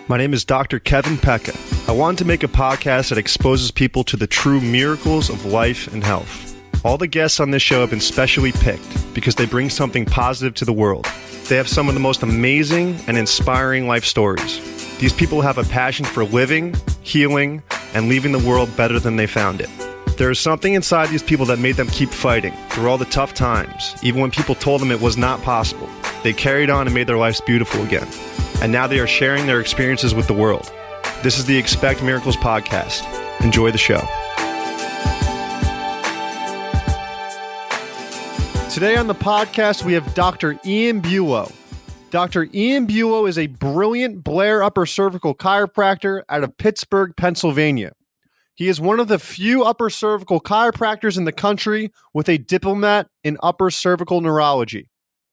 My name is Dr. Kevin Pecca. I wanted to make a podcast that exposes people to the true miracles of life and health. All the guests on this show have been specially picked because they bring something positive to the world. They have some of the most amazing and inspiring life stories. These people have a passion for living, healing, and leaving the world better than they found it. There is something inside these people that made them keep fighting through all the tough times, even when people told them it was not possible. They carried on and made their lives beautiful again. And now they are sharing their experiences with the world. This is the Expect Miracles podcast. Enjoy the show. Today on the podcast, we have Dr. Ian Bulow. Dr. Ian Bulow is a brilliant Blair Upper Cervical chiropractor out of Pittsburgh, Pennsylvania. He is one of the few upper cervical chiropractors in the country with a diplomat in upper cervical neurology.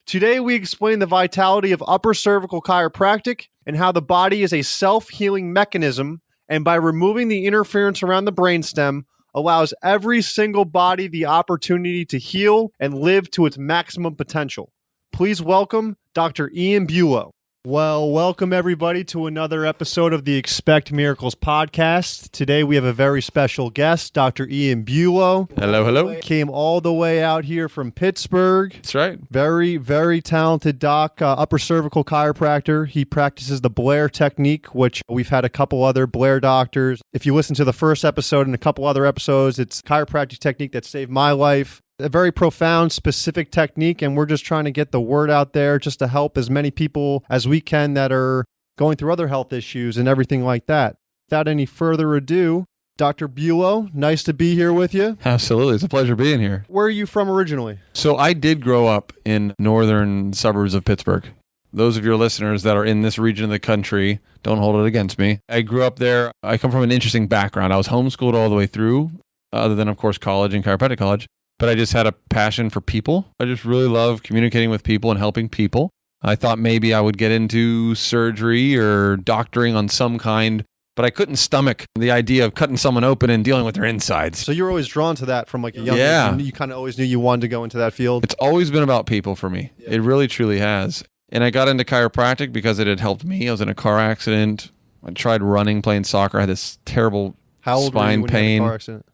Today, we explain the vitality of upper cervical chiropractic and how the body is a self-healing mechanism, and by removing the interference around the brainstem, allows every single body the opportunity to heal and live to its maximum potential. Please welcome Dr. Ian Bulow. Well, welcome everybody to another episode of the Expect Miracles podcast. Today we have a very special guest, Dr. Ian Bulow. Hello, hello. Came all the way out here from Pittsburgh. That's right. Very, very talented doc, upper cervical chiropractor. He practices the Blair technique, which we've had a couple other Blair doctors. If you listen to the first episode and a couple other episodes, it's chiropractic technique that saved my life. A very profound, specific technique, and we're just trying to get the word out there just to help as many people as we can that are going through other health issues and everything like that. Without any further ado, Dr. Bulow, nice to be here with you. Absolutely. It's a pleasure being here. Where are you from originally? So I did grow up in northern suburbs of Pittsburgh. Those of your listeners that are in this region of the country, don't hold it against me. I grew up there. I come from an interesting background. I was homeschooled all the way through, other than, of course, college and chiropractic college. But I just had a passion for people. I just really love communicating with people and helping people. I thought maybe I would get into surgery or doctoring on some kind, but I couldn't stomach the idea of cutting someone open and dealing with their insides. So you were always drawn to that from like a young age. You kind of always knew you wanted to go into that field. It's always been about people for me. Yeah. It really, truly has. And I got into chiropractic because it had helped me. I was in a car accident. I tried running, playing soccer. I had this terrible spine pain.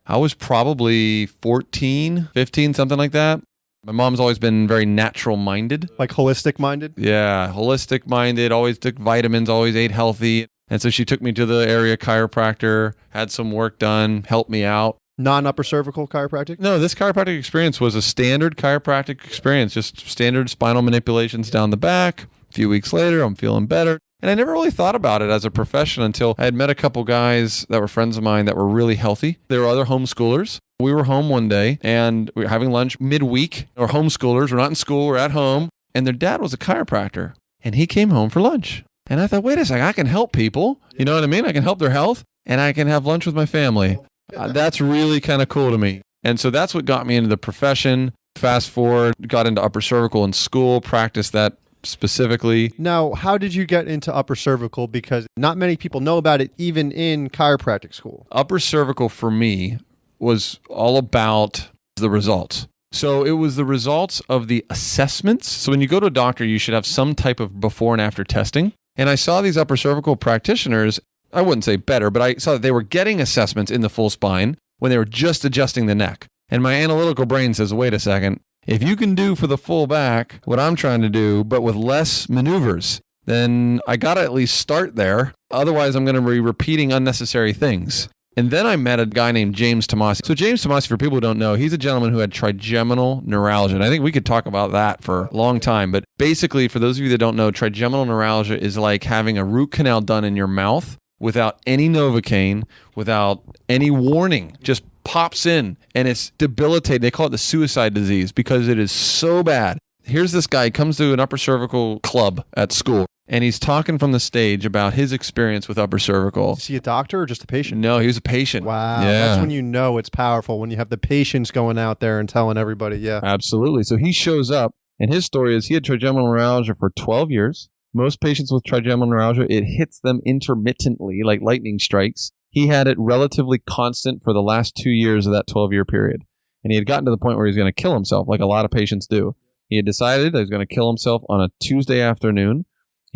I was probably 14, 15, something like that. My mom's always been very natural minded. Like holistic minded? Yeah, holistic minded, always took vitamins, always ate healthy. And so she took me to the area chiropractor, had some work done, helped me out. Non-upper cervical chiropractic? No, this chiropractic experience was a standard chiropractic experience, just standard spinal manipulations down the back. A few weeks later, I'm feeling better. And I never really thought about it as a profession until I had met a couple guys that were friends of mine that were really healthy. They were other homeschoolers. We were home one day and we were having lunch midweek. We're homeschoolers. We're not in school. We're at home. And their dad was a chiropractor. And he came home for lunch. And I thought, wait a second, I can help people. You know what I mean? I can help their health and I can have lunch with my family. That's really kind of cool to me. And so that's what got me into the profession. Fast forward, got into upper cervical in school, practiced that specifically. Now, how did you get into upper cervical? Because not many people know about it, even in chiropractic school. Upper cervical for me was all about the results. So it was the results of the assessments. So when you go to a doctor, you should have some type of before and after testing. And I saw these upper cervical practitioners, I wouldn't say better, but I saw that they were getting assessments in the full spine when they were just adjusting the neck. And my analytical brain says, wait a second. If you can do for the full back what I'm trying to do, but with less maneuvers, then I got to at least start there. Otherwise, I'm going to be repeating unnecessary things. And then I met a guy named James Tomasi. So James Tomasi, for people who don't know, he's a gentleman who had trigeminal neuralgia. And I think we could talk about that for a long time. But basically, for those of you that don't know, trigeminal neuralgia is like having a root canal done in your mouth without any Novocaine, without any warning, just pops in and it's debilitating. They call it the suicide disease because it is so bad. Here's this guy, comes to an upper cervical club at school and he's talking from the stage about his experience with upper cervical. Is he a doctor or just a patient? No, he was a patient. Wow. Yeah. That's when you know it's powerful, when you have the patients going out there and telling everybody, yeah. Absolutely. So he shows up and his story is he had trigeminal neuralgia for 12 years. Most patients with trigeminal neuralgia, it hits them intermittently like lightning strikes. He had it relatively constant for the last 2 years of that 12-year period. And he had gotten to the point where he was going to kill himself, like a lot of patients do. He had decided that he was going to kill himself on a Tuesday afternoon.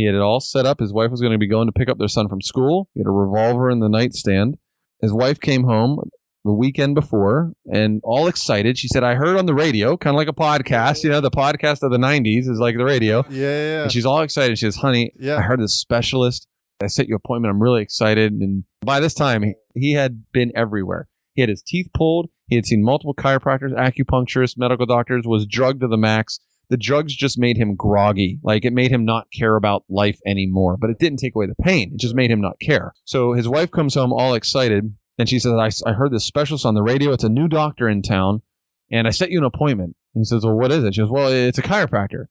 He had it all set up. His wife was going to be going to pick up their son from school. He had a revolver in the nightstand. His wife came home the weekend before and all excited. She said, I heard on the radio, kind of like a podcast, the podcast of the 90s is like the radio. Yeah. And she's all excited. She says, honey, I heard this specialist. I set you an appointment. I'm really excited. And by this time, he had been everywhere. He had his teeth pulled. He had seen multiple chiropractors, acupuncturists, medical doctors, was drugged to the max. The drugs just made him groggy. Like it made him not care about life anymore, but it didn't take away the pain. It just made him not care. So his wife comes home all excited and she says, I heard this specialist on the radio. It's a new doctor in town and I set you an appointment. And he says, well, what is it? She goes, well, it's a chiropractor.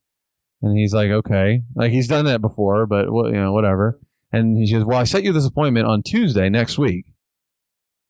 And he's like, okay. Like he's done that before, but whatever. And she goes, well, I set you this appointment on Tuesday next week.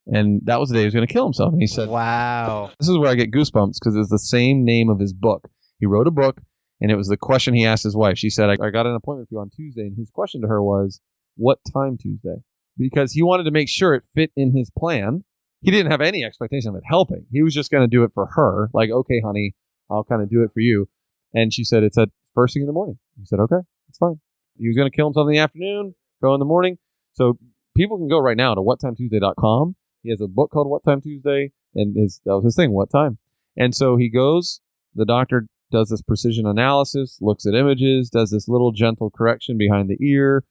And that was the day he was going to kill himself. And he said, wow. This is where I get goosebumps because it's the same name of his book. He wrote a book, and it was the question he asked his wife. She said, I got an appointment for you on Tuesday. And his question to her was, what time Tuesday? Because he wanted to make sure it fit in his plan. He didn't have any expectation of it helping. He was just going to do it for her. Like, okay, honey, I'll kind of do it for you. And she said, it's at first thing in the morning. He said, okay, it's fine. He was going to kill himself in the afternoon, go in the morning. So people can go right now to whattimetuesday.com. He has a book called What Time Tuesday, and that was his thing, what time. And so he goes, the doctor does this precision analysis, looks at images, does this little gentle correction behind the ear.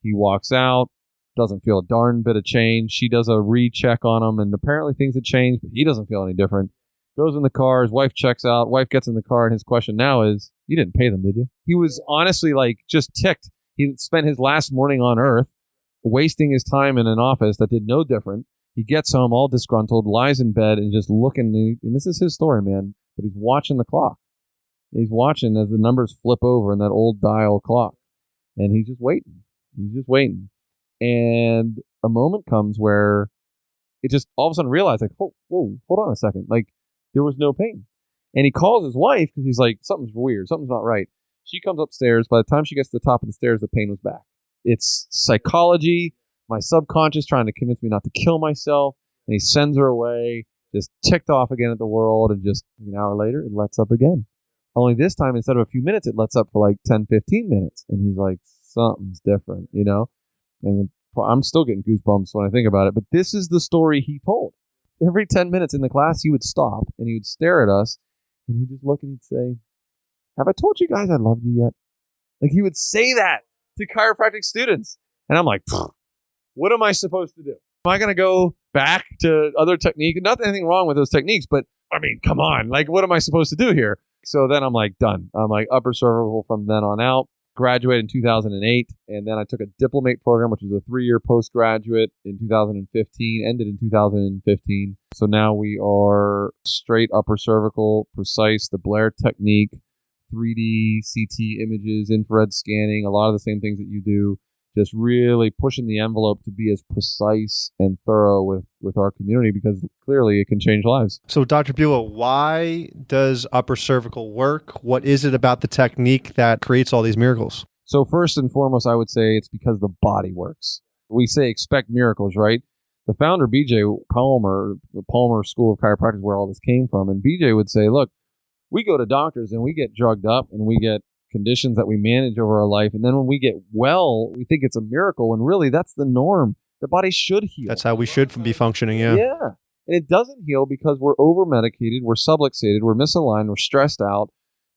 He walks out, doesn't feel a darn bit of change. She does a recheck on him, and apparently things had changed, but he doesn't feel any different. Goes in the car, his wife checks out, wife gets in the car, and his question now is, you didn't pay them, did you? He was honestly like just ticked. He spent his last morning on earth wasting his time in an office that did no different. He gets home all disgruntled, lies in bed, and just looking, and this is his story, man, but he's watching the clock. He's watching as the numbers flip over in that old dial clock. And he's just waiting. And a moment comes where it just all of a sudden realized, like, whoa, hold on a second. Like, there was no pain. And he calls his wife because he's like, something's weird. Something's not right. She comes upstairs. By the time she gets to the top of the stairs, the pain was back. It's psychology, my subconscious trying to convince me not to kill myself. And he sends her away, just ticked off again at the world. And just an hour later, it lets up again. Only this time, instead of a few minutes, it lets up for like 10, 15 minutes. And he's like, something's different, And I'm still getting goosebumps when I think about it. But this is the story he told. Every 10 minutes in the class, he would stop and he would stare at us. And he'd just look and he'd say, have I told you guys I loved you yet? Like he would say that to chiropractic students. And I'm like, what am I supposed to do? Am I going to go back to other techniques? Not anything wrong with those techniques, but I mean, come on. Like, what am I supposed to do here? So then I'm like, done. I'm like upper cervical from then on out. Graduated in 2008. And then I took a diplomat program, which was a 3-year postgraduate in 2015, ended in 2015. So now we are straight upper cervical, precise, the Blair technique, 3D, CT images, infrared scanning, a lot of the same things that you do. Just really pushing the envelope to be as precise and thorough with our community because clearly it can change lives. So Dr. Bulow, why does upper cervical work? What is it about the technique that creates all these miracles? So first and foremost, I would say it's because the body works. We say expect miracles, right? The founder, BJ Palmer, the Palmer School of Chiropractic is where all this came from. And BJ would say, look, we go to doctors and we get drugged up and we get conditions that we manage over our life. And then when we get well, we think it's a miracle. When really that's the norm. The body should heal. That's how we should be functioning. Yeah. And it doesn't heal because we're over medicated, we're subluxated, we're misaligned, we're stressed out,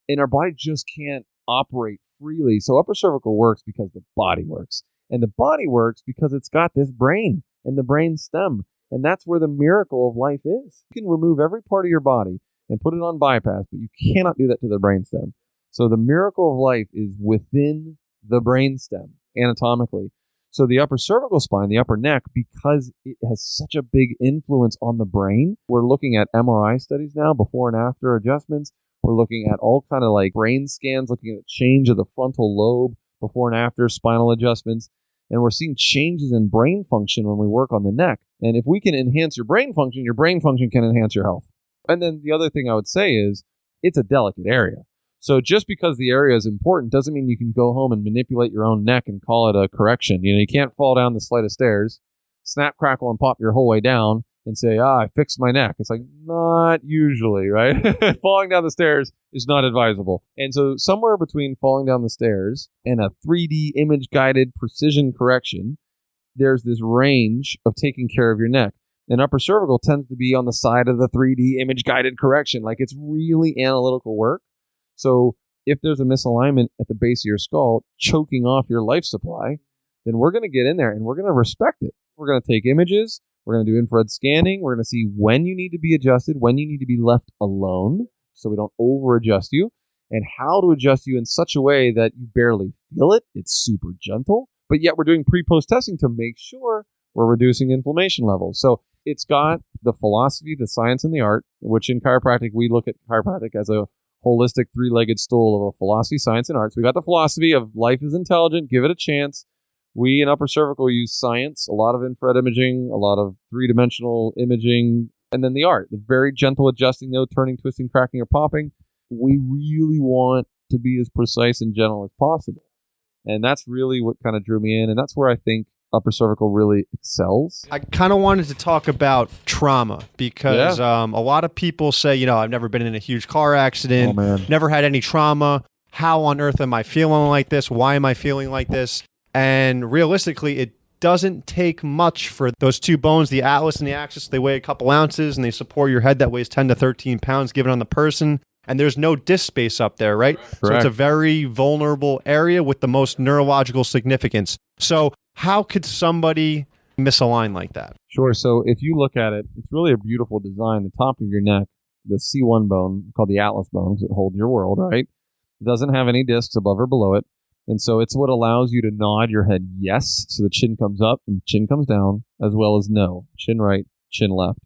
and our body just can't operate freely. So upper cervical works because the body works. And the body works because it's got this brain and the brain stem. And that's where the miracle of life is. You can remove every part of your body and put it on bypass, but you cannot do that to the brain stem. So the miracle of life is within the brainstem anatomically. So the upper cervical spine, the upper neck, because it has such a big influence on the brain, we're looking at MRI studies now, before and after adjustments. We're looking at all kind of like brain scans, looking at change of the frontal lobe before and after spinal adjustments. And we're seeing changes in brain function when we work on the neck. And if we can enhance your brain function can enhance your health. And then the other thing I would say is it's a delicate area. So just because the area is important doesn't mean you can go home and manipulate your own neck and call it a correction. You can't fall down the flight of stairs, snap, crackle, and pop your whole way down and say, I fixed my neck. It's like, not usually, right? Falling down the stairs is not advisable. And so somewhere between falling down the stairs and a 3D image guided precision correction, there's this range of taking care of your neck. And upper cervical tends to be on the side of the 3D image guided correction. Like, it's really analytical work. So if there's a misalignment at the base of your skull choking off your life supply, then we're going to get in there and we're going to respect it. We're going to take images. We're going to do infrared scanning. We're going to see when you need to be adjusted, when you need to be left alone so we don't over adjust you, and how to adjust you in such a way that you barely feel it. It's super gentle, but yet we're doing pre-post testing to make sure we're reducing inflammation levels. So it's got the philosophy, the science, and the art, which in chiropractic, we look at chiropractic as a holistic three-legged stool of a philosophy, science, and art. So we got the philosophy of life is intelligent, give it a chance. We in upper cervical use science, a lot of infrared imaging, a lot of three-dimensional imaging, and then the art, the very gentle adjusting, no turning, twisting, cracking, or popping. We really want to be as precise and gentle as possible. And that's really what kind of drew me in. And that's where I think upper cervical really excels. I kind of wanted to talk about trauma because a lot of people say, I've never been in a huge car accident, never had any trauma. How on earth am I feeling like this? Why am I feeling like this? And realistically, it doesn't take much for those two bones, the atlas and the axis. They weigh a couple ounces and they support your head that weighs 10 to 13 pounds given on the person. And there's no disc space up there, right? Correct. So it's a very vulnerable area with the most neurological significance. So how could somebody misalign like that? Sure. So if you look at it, it's really a beautiful design. The top of your neck, the C1 bone, called the atlas bone, because it holds your world, right? It doesn't have any discs above or below it. And so it's what allows you to nod your head yes, so the chin comes up and chin comes down, as well as no, chin right, chin left.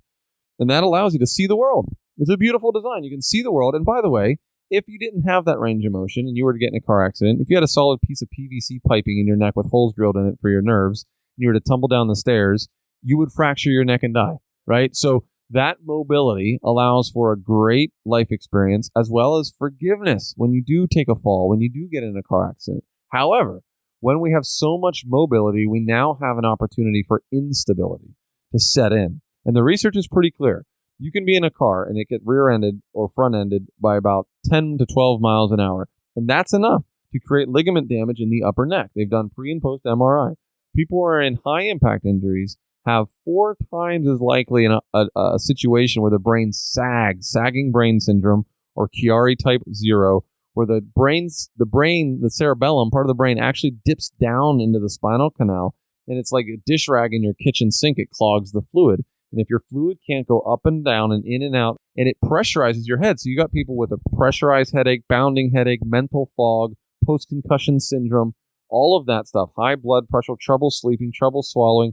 And that allows you to see the world. It's a beautiful design. You can see the world. And by the way, if you didn't have that range of motion and you were to get in a car accident, if you had a solid piece of PVC piping in your neck with holes drilled in it for your nerves, and you were to tumble down the stairs, you would fracture your neck and die, right? So that mobility allows for a great life experience as well as forgiveness when you do take a fall, when you do get in a car accident. However, when we have so much mobility, we now have an opportunity for instability to set in. And the research is pretty clear. You can be in a car and it get rear-ended or front-ended by about 10 to 12 miles an hour. And that's enough to create ligament damage in the upper neck. They've done pre and post MRI. People who are in high-impact injuries have 4 times as likely in a situation where the brain sagging brain syndrome, or Chiari type 0, where the cerebellum, part of the brain, actually dips down into the spinal canal. And it's like a dish rag in your kitchen sink. It clogs the fluid. And if your fluid can't go up and down and in and out, and it pressurizes your head. So you got people with a pressurized headache, bounding headache, mental fog, post-concussion syndrome, all of that stuff, high blood pressure, trouble sleeping, trouble swallowing.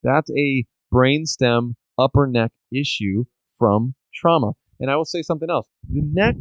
That's a brainstem upper neck issue from trauma. And I will say something else. The neck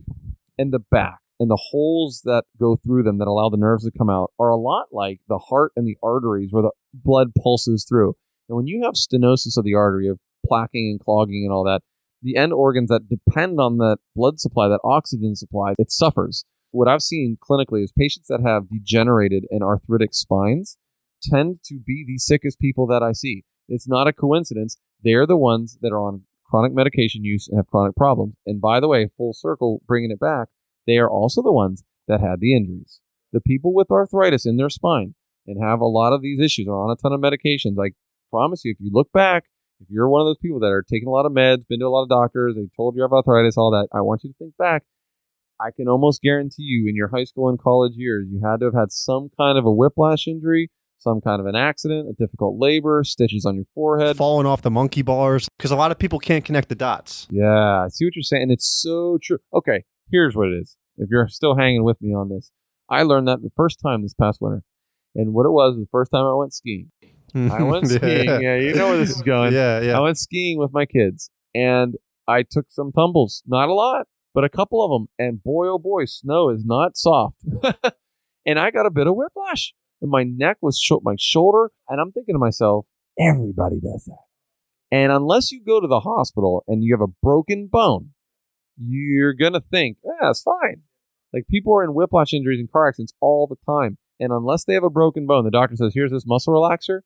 and the back and the holes that go through them that allow the nerves to come out are a lot like the heart and the arteries where the blood pulses through. And when you have stenosis of the artery, of plaquing and clogging and all that, the end organs that depend on that blood supply, that oxygen supply, it suffers. What I've seen clinically is patients that have degenerated and arthritic spines tend to be the sickest people that I see. It's not a coincidence. They're the ones that are on chronic medication use and have chronic problems. And by the way, full circle, bringing it back, they are also the ones that had the injuries. The people with arthritis in their spine and have a lot of these issues are on a ton of medications. I promise you, if you look back, if you're one of those people that are taking a lot of meds, been to a lot of doctors, they told you have arthritis, all that, I want you to think back. I can almost guarantee you in your high school and college years, you had to have had some kind of a whiplash injury, some kind of an accident, a difficult labor, stitches on your forehead. Falling off the monkey bars, because a lot of people can't connect the dots. Yeah, I see what you're saying. It's so true. Okay, here's what it is. If you're still hanging with me on this, I learned that the first time this past winter. And what it was the first time I went skiing. I went skiing. Yeah, you know where this is going. Yeah. I went skiing with my kids, and I took some tumbles. Not a lot, but a couple of them. And boy, oh boy, snow is not soft. And I got a bit of whiplash. And my neck was my shoulder. And I'm thinking to myself, everybody does that. And unless you go to the hospital and you have a broken bone, you're going to think, it's fine. Like, people are in whiplash injuries and car accidents all the time. And unless they have a broken bone, the doctor says, here's this muscle relaxer.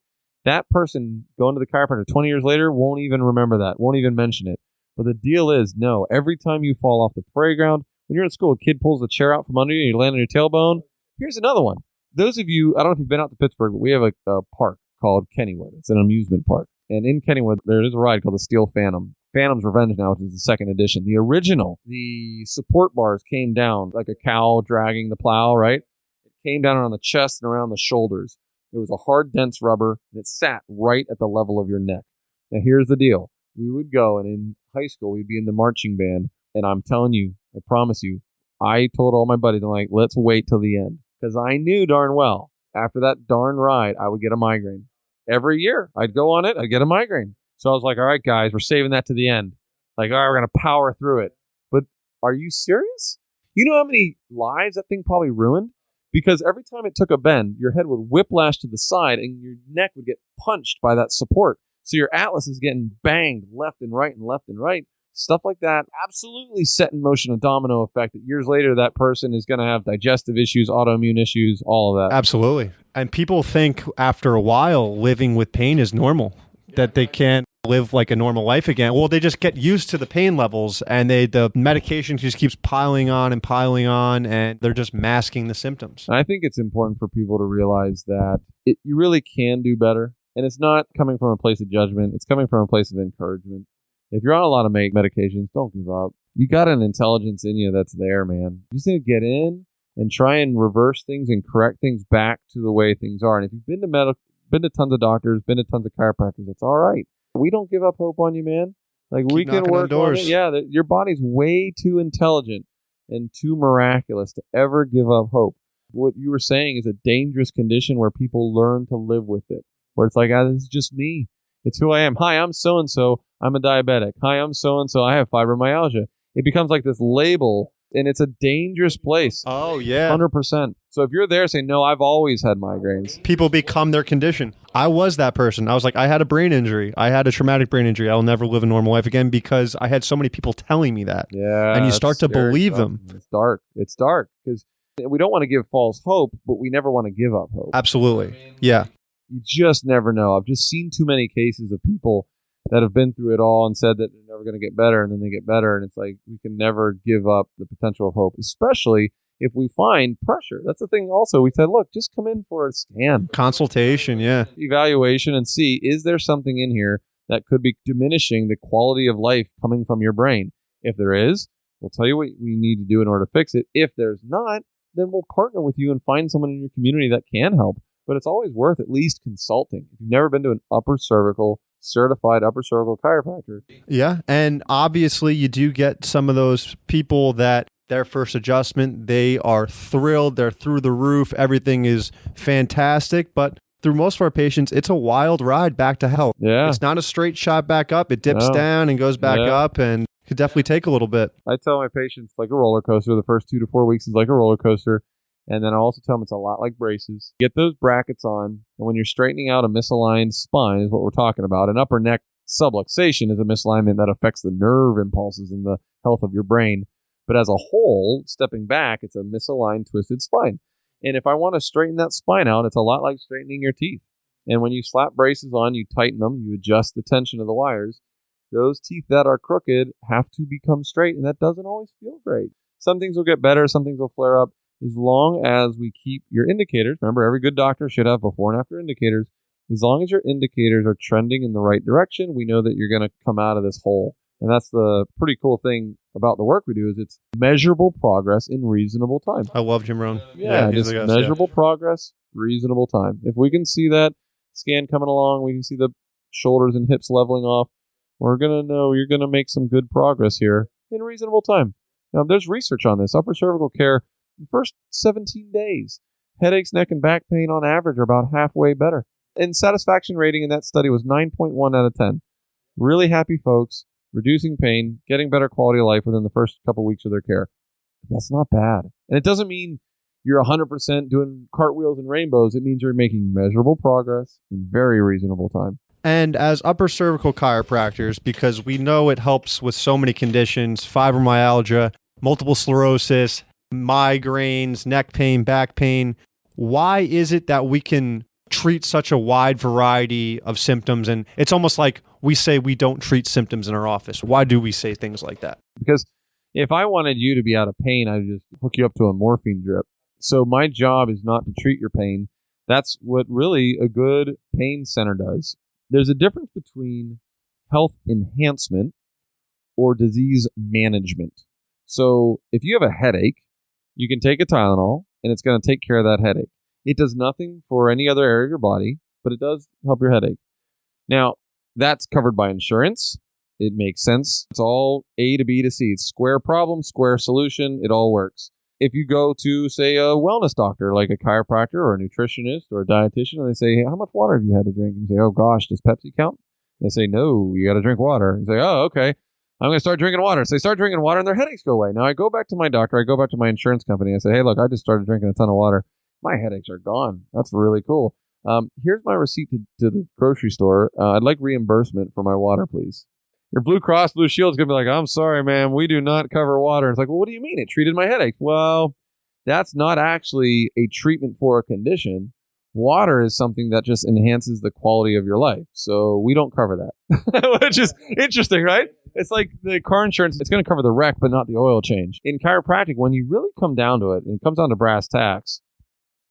That person going to the chiropractor 20 years later won't even remember that, won't even mention it. But the deal is, no, every time you fall off the parade ground, when you're in school, a kid pulls the chair out from under you and you land on your tailbone. Here's another one. Those of you, I don't know if you've been out to Pittsburgh, but we have a park called Kennywood. It's an amusement park. And in Kennywood, there is a ride called the Steel Phantom. Phantom's Revenge now, which is the second edition. The original, the support bars came down like a cow dragging the plow, right? It came down on the chest and around the shoulders. It was a hard, dense rubber, and it sat right at the level of your neck. Now, here's the deal. We would go, and in high school, we'd be in the marching band, and I'm telling you, I promise you, I told all my buddies, I'm like, let's wait till the end. Because I knew darn well, after that darn ride, I would get a migraine. Every year, I'd go on it, I'd get a migraine. So I was like, all right, guys, we're saving that to the end. Like, all right, we're going to power through it. But are you serious? You know how many lives that thing probably ruined? Because every time it took a bend, your head would whiplash to the side and your neck would get punched by that support. So your atlas is getting banged left and right and left and right. Stuff like that absolutely set in motion a domino effect that years later that person is going to have digestive issues, autoimmune issues, all of that. Absolutely. And people think after a while living with pain is normal, that they can't live like a normal life again. Well, they just get used to the pain levels and the medication just keeps piling on and they're just masking the symptoms. I think it's important for people to realize that you really can do better. And it's not coming from a place of judgment. It's coming from a place of encouragement. If you're on a lot of medications, don't give up. You got an intelligence in you that's there, man. You just need to get in and try and reverse things and correct things back to the way things are. And if you've been to tons of doctors, been to tons of chiropractors, it's all right. We don't give up hope on you, man. Like, we can work on it. Yeah, your body's way too intelligent and too miraculous to ever give up hope. What you were saying is a dangerous condition where people learn to live with it, where it's like, this is just me. It's who I am. Hi, I'm so-and-so. I'm a diabetic. Hi, I'm so-and-so. I have fibromyalgia. It becomes like this label, and it's a dangerous place. Oh, yeah. 100%. So if you're there saying, no, I've always had migraines. People become their condition. I was that person. I was like, I had a brain injury. I had a traumatic brain injury. I'll never live a normal life again because I had so many people telling me that. Yeah. And you start to believe them. It's dark. It's dark because we don't want to give false hope, but we never want to give up hope. Absolutely. Yeah. You just never know. I've just seen too many cases of people that have been through it all and said that they're never going to get better, and then they get better. And it's like, we can never give up the potential of hope, especially if we find pressure. That's the thing also. We said, look, just come in for a scan. Consultation, yeah. Evaluation and see, is there something in here that could be diminishing the quality of life coming from your brain? If there is, we'll tell you what we need to do in order to fix it. If there's not, then we'll partner with you and find someone in your community that can help. But it's always worth at least consulting. If you've never been to an certified upper cervical chiropractor. Yeah. And obviously you do get some of those people that their first adjustment, they are thrilled. They're through the roof. Everything is fantastic. But through most of our patients, it's a wild ride back to health. Yeah. It's not a straight shot back up. It dips down and goes back up, and could definitely take a little bit. I tell my patients like a roller coaster. The first 2 to 4 weeks is like a roller coaster. And then I also tell them it's a lot like braces. Get those brackets on, and when you're straightening out a misaligned spine is what we're talking about. An upper neck subluxation is a misalignment that affects the nerve impulses and the health of your brain. But as a whole, stepping back, it's a misaligned, twisted spine. And if I want to straighten that spine out, it's a lot like straightening your teeth. And when you slap braces on, you tighten them, you adjust the tension of the wires. Those teeth that are crooked have to become straight, and that doesn't always feel great. Some things will get better, some things will flare up. As long as we keep your indicators, remember, every good doctor should have before and after indicators. As long as your indicators are trending in the right direction, we know that you're going to come out of this hole. And that's the pretty cool thing about the work we do is it's measurable progress in reasonable time. I love Jim Rohn. Yeah, just measurable progress, reasonable time. If we can see that scan coming along, we can see the shoulders and hips leveling off, we're going to know you're going to make some good progress here in reasonable time. Now, there's research on this. Upper cervical care, the first 17 days, headaches, neck, and back pain on average are about halfway better. And satisfaction rating in that study was 9.1 out of 10. Really happy folks, reducing pain, getting better quality of life within the first couple weeks of their care. That's not bad. And it doesn't mean you're 100% doing cartwheels and rainbows. It means you're making measurable progress in very reasonable time. And as upper cervical chiropractors, because we know it helps with so many conditions, fibromyalgia, multiple sclerosis, migraines, neck pain, back pain, why is it that we can treat such a wide variety of symptoms? And it's almost like we say we don't treat symptoms in our office. Why do we say things like that? Because if I wanted you to be out of pain, I'd just hook you up to a morphine drip. So my job is not to treat your pain. That's what really a good pain center does. There's a difference between health enhancement or disease management. So if you have a headache, you can take a Tylenol and it's going to take care of that headache. It does nothing for any other area of your body, but it does help your headache. Now, that's covered by insurance. It makes sense. It's all A to B to C. It's square problem, square solution. It all works. If you go to, say, a wellness doctor, like a chiropractor or a nutritionist or a dietitian, and they say, hey, how much water have you had to drink? And you say, oh, gosh, does Pepsi count? And they say, no, you got to drink water. You say, oh, okay. I'm going to start drinking water. So they start drinking water and their headaches go away. Now I go back to my doctor. I go back to my insurance company. I say, hey, look, I just started drinking a ton of water. My headaches are gone. That's really cool. Here's my receipt to the grocery store. I'd like reimbursement for my water, please. Your Blue Cross Blue Shield is going to be like, I'm sorry, ma'am, we do not cover water. It's like, well, what do you mean? It treated my headache. Well, that's not actually a treatment for a condition. Water is something that just enhances the quality of your life. So we don't cover that, which is interesting, right? It's like the car insurance, it's going to cover the wreck, but not the oil change. In chiropractic, when you really come down to it, and it comes down to brass tacks,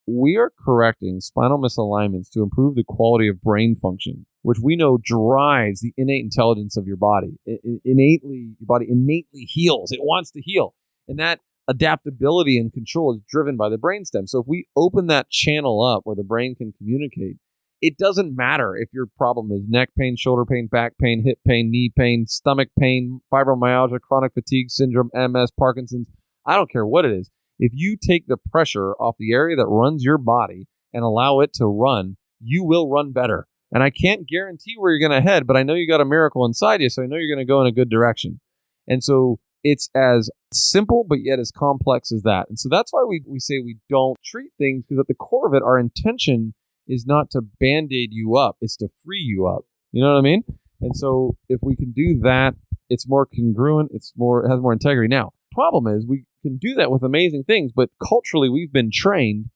we are correcting spinal misalignments to improve the quality of brain function, which we know drives the innate intelligence of your body. Your body innately heals. It wants to heal. And that adaptability and control is driven by the brainstem. So if we open that channel up where the brain can communicate, it doesn't matter if your problem is neck pain, shoulder pain, back pain, hip pain, knee pain, stomach pain, fibromyalgia, chronic fatigue syndrome, MS, Parkinson's. I don't care what it is. If you take the pressure off the area that runs your body and allow it to run, you will run better. And I can't guarantee where you're going to head, but I know you got a miracle inside you, so I know you're going to go in a good direction. And so it's as simple, but yet as complex as that. And so that's why we say we don't treat things, because at the core of it, our intention is not to Band-Aid you up. It's to free you up. You know what I mean? And so if we can do that, it's more congruent. It has more integrity. Now, problem is we can do that with amazing things, but culturally we've been trained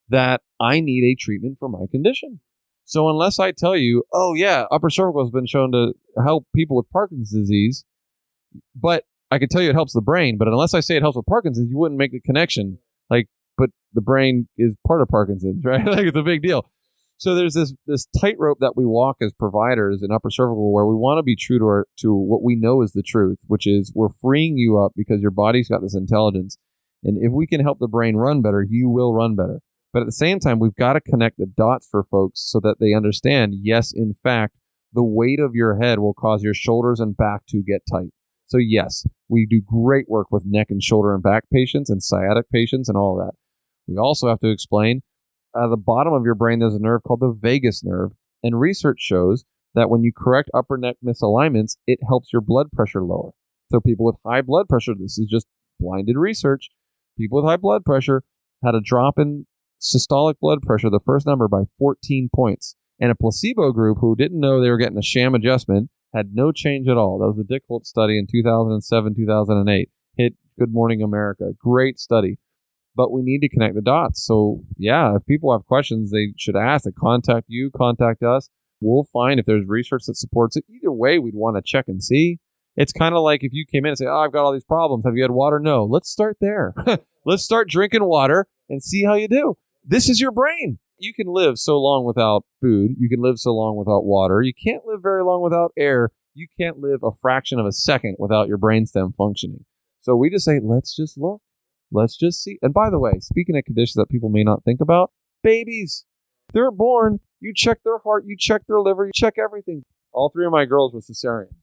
that I need a treatment for my condition. So unless I tell you, oh yeah, upper cervical has been shown to help people with Parkinson's disease, but I could tell you it helps the brain, but unless I say it helps with Parkinson's, you wouldn't make the connection. Like, but the brain is part of Parkinson's, right? Like, it's a big deal. So there's this tightrope that we walk as providers in upper cervical where we want to be true to what we know is the truth, which is we're freeing you up because your body's got this intelligence. And if we can help the brain run better, you will run better. But at the same time, we've got to connect the dots for folks so that they understand, yes, in fact, the weight of your head will cause your shoulders and back to get tight. So yes, we do great work with neck and shoulder and back patients and sciatic patients and all of that. We also have to explain at the bottom of your brain, there's a nerve called the vagus nerve. And research shows that when you correct upper neck misalignments, it helps your blood pressure lower. So people with high blood pressure, this is just blinded research, people with high blood pressure had a drop in systolic blood pressure, the first number, by 14 points. And a placebo group who didn't know they were getting a sham adjustment had no change at all. That was the Dick Holt study in 2007, 2008. Hit Good Morning America. Great study. But we need to connect the dots. So, yeah, if people have questions, they should ask. They contact you, contact us. We'll find if there's research that supports it. Either way, we'd want to check and see. It's kind of like if you came in and say, oh, I've got all these problems. Have you had water? No. Let's start there. Let's start drinking water and see how you do. This is your brain. You can live so long without food. You can live so long without water. You can't live very long without air. You can't live a fraction of a second without your brainstem functioning. So we just say, let's just look. Let's just see. And by the way, speaking of conditions that people may not think about, babies, they're born. You check their heart, you check their liver, you check everything. All three of my girls were cesarean,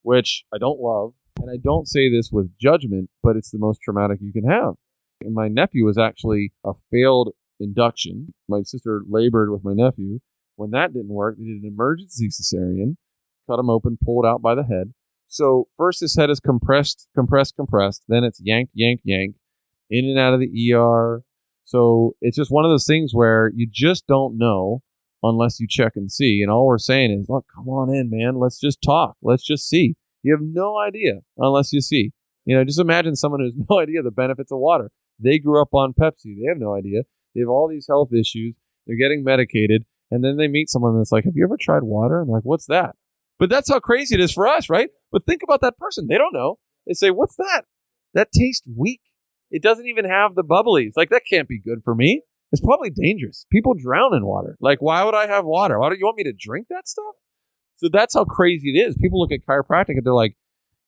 which I don't love. And I don't say this with judgment, but it's the most traumatic you can have. And my nephew was actually a failed induction. My sister labored with my nephew. When that didn't work, they did an emergency cesarean, cut him open, pulled out by the head. So first his head is compressed. Then it's yanked, in and out of the ER. So it's just one of those things where you just don't know unless you check and see. And all we're saying is, look, come on in, man. Let's just talk. Let's just see. You have no idea unless you see. You know, just imagine someone who has no idea the benefits of water. They grew up on Pepsi. They have no idea. They have all these health issues. They're getting medicated. And then they meet someone that's like, have you ever tried water? And like, what's that? But that's how crazy it is for us, right? But think about that person. They don't know. They say, what's that? That tastes weak. It doesn't even have the bubblies. Like, that can't be good for me. It's probably dangerous. People drown in water. Like, why would I have water? Why do you want me to drink that stuff? So that's how crazy it is. People look at chiropractic and they're like,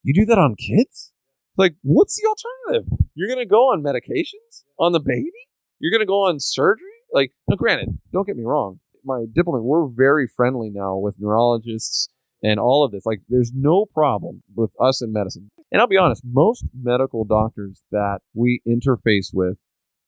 you do that on kids? Like, what's the alternative? You're going to go on medications on the baby? You're going to go on surgery? Like, now granted, don't get me wrong. My diplomat, we're very friendly now with neurologists and all of this. Like, there's no problem with us in medicine. And I'll be honest, most medical doctors that we interface with,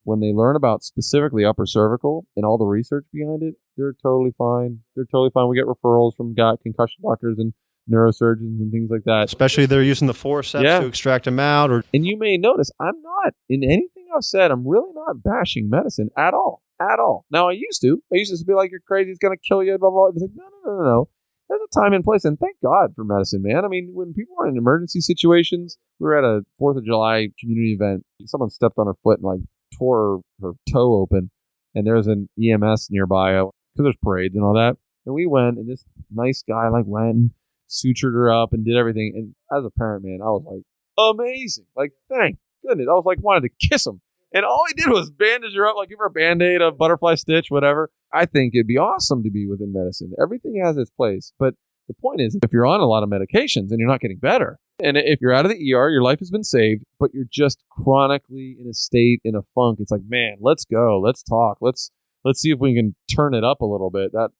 when they learn about specifically upper cervical and all the research behind it, they're totally fine. They're totally fine. We get referrals from concussion doctors and neurosurgeons and things like that. Especially they're using the forceps to extract them out. And you may notice, I'm not, in anything I've said, I'm really not bashing medicine at all. At all. Now, I used to be like, you're crazy, it's going to kill you, blah, blah, blah. It's like, no. There's a time and place, and thank God for medicine, man. I mean, when people are in emergency situations, we were at a 4th of July community event. Someone stepped on her foot and like tore her toe open, and there's an EMS nearby because there's parades and all that. And we went, and this nice guy like went and sutured her up and did everything. And as a parent, man, I was like, amazing. Like, thank goodness. I was like, wanted to kiss him. And all he did was bandage her up, like give her a Band-Aid, a butterfly stitch, whatever. I think it'd be awesome to be within medicine. Everything has its place. But the point is, if you're on a lot of medications and you're not getting better, and if you're out of the ER, your life has been saved, but you're just chronically in a state, in a funk, it's like, man, let's go. Let's talk. Let's see if we can turn it up a little bit. That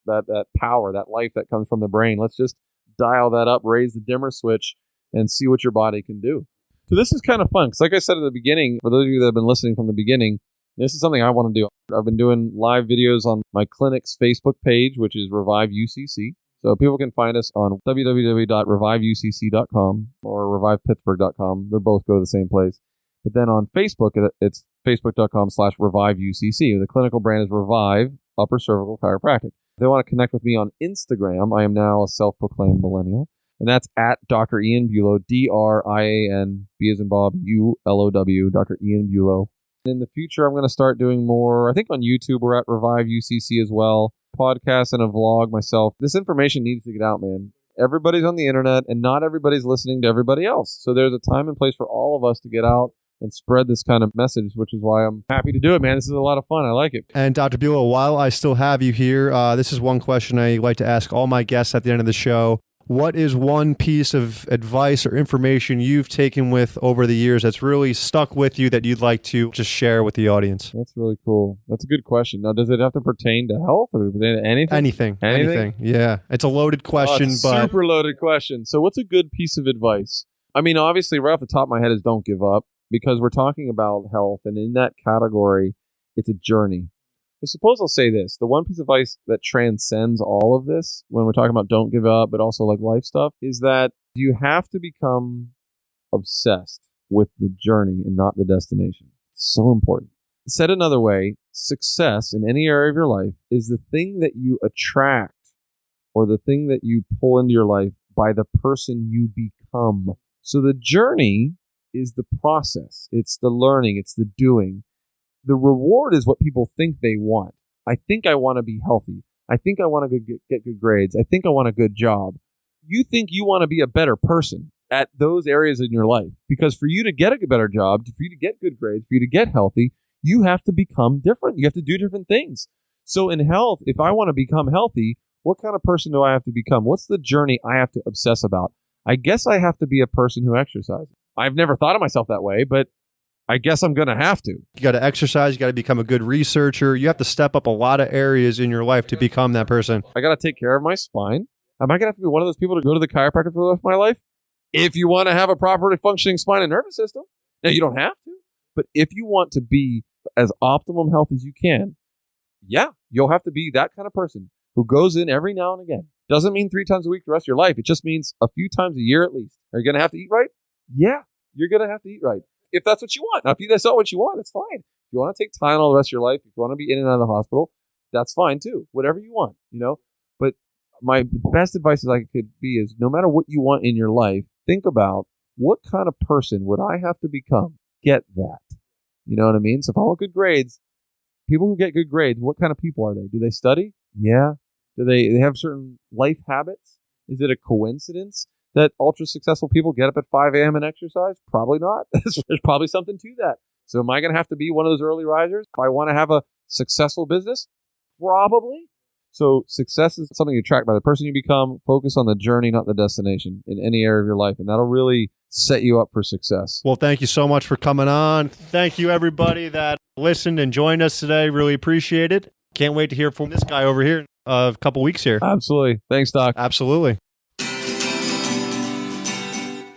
power, that life that comes from the brain. Let's just dial that up, raise the dimmer switch, and see what your body can do. So this is kind of fun because, like I said at the beginning, for those of you that have been listening from the beginning, this is something I want to do. I've been doing live videos on my clinic's Facebook page, which is Revive UCC. So people can find us on www.reviveucc.com or revivepittsburgh.com. They both go to the same place. But then on Facebook, it's facebook.com/reviveucc. The clinical brand is Revive Upper Cervical Chiropractic. If they want to connect with me on Instagram, I am now a self-proclaimed millennial. And that's at Dr. Ian Bulow, DRIAN, B as in Bob, ULOW, Dr. Ian Bulow. In the future, I'm going to start doing more. I think on YouTube, we're at Revive UCC as well. Podcast and a vlog myself. This information needs to get out, man. Everybody's on the internet, and not everybody's listening to everybody else. So there's a time and place for all of us to get out and spread this kind of message, which is why I'm happy to do it, man. This is a lot of fun. I like it. And Dr. Bulow, while I still have you here, this is one question I like to ask all my guests at the end of the show. What is one piece of advice or information you've taken with over the years that's really stuck with you that you'd like to just share with the audience? That's really cool. That's a good question. Now, does it have to pertain to health or anything? Anything. Yeah. It's a loaded question, but super loaded question. So what's a good piece of advice? I mean, obviously, right off the top of my head is don't give up, because we're talking about health, and in that category, it's a journey. I suppose I'll say this. The one piece of advice that transcends all of this, when we're talking about don't give up, but also like life stuff, is that you have to become obsessed with the journey and not the destination. It's so important. Said another way, success in any area of your life is the thing that you attract or the thing that you pull into your life by the person you become. So the journey is the process. It's the learning. It's the doing. The reward is what people think they want. I think I want to be healthy. I think I want to get good grades. I think I want a good job. You think you want to be a better person at those areas in your life. Because for you to get a better job, for you to get good grades, for you to get healthy, you have to become different. You have to do different things. So in health, if I want to become healthy, what kind of person do I have to become? What's the journey I have to obsess about? I guess I have to be a person who exercises. I've never thought of myself that way, but I guess I'm going to have to. You got to exercise. You got to become a good researcher. You have to step up a lot of areas in your life to become that person. I got to take care of my spine. Am I going to have to be one of those people to go to the chiropractor for the rest of my life? If you want to have a properly functioning spine and nervous system. Now, you don't have to. But if you want to be as optimum health as you can, yeah, you'll have to be that kind of person who goes in every now and again. Doesn't mean 3 times a week the rest of your life. It just means a few times a year at least. Are you going to have to eat right? Yeah, you're going to have to eat right. If that's what you want. Now, if that's not what you want, that's fine. If you want to take Tylenol the rest of your life, if you want to be in and out of the hospital, that's fine too. Whatever you want, But my best advice I could be is no matter what you want in your life, think about what kind of person would I have to become? Get that. You know what I mean? So if I want good grades, people who get good grades, what kind of people are they? Do they study? Yeah. Do they have certain life habits? Is it a coincidence that ultra successful people get up at 5 a.m. and exercise? Probably not. There's probably something to that. So am I going to have to be one of those early risers if I want to have a successful business? Probably. So success is something you track by the person you become. Focus on the journey, not the destination in any area of your life. And that'll really set you up for success. Well, thank you so much for coming on. Thank you, everybody that listened and joined us today. Really appreciate it. Can't wait to hear from this guy over here in a couple weeks here. Absolutely. Thanks, Doc. Absolutely.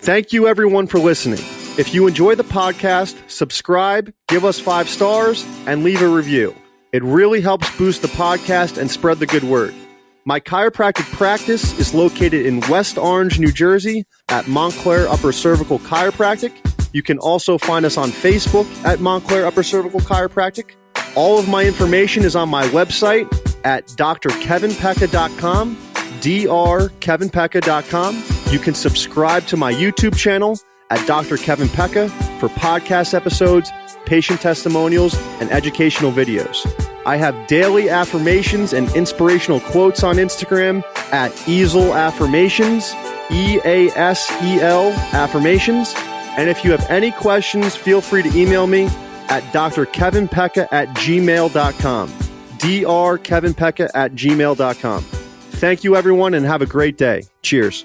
Thank you, everyone, for listening. If you enjoy the podcast, subscribe, give us 5 stars, and leave a review. It really helps boost the podcast and spread the good word. My chiropractic practice is located in West Orange, New Jersey at Montclair Upper Cervical Chiropractic. You can also find us on Facebook at Montclair Upper Cervical Chiropractic. All of my information is on my website at drkevinpecca.com, drkevinpecca.com. You can subscribe to my YouTube channel at Dr. Kevin Pecca for podcast episodes, patient testimonials, and educational videos. I have daily affirmations and inspirational quotes on Instagram at Easel Affirmations, EASEL Affirmations. And if you have any questions, feel free to email me at drkevinpecca@gmail.com, drkevinpecca@gmail.com. Thank you, everyone, and have a great day. Cheers.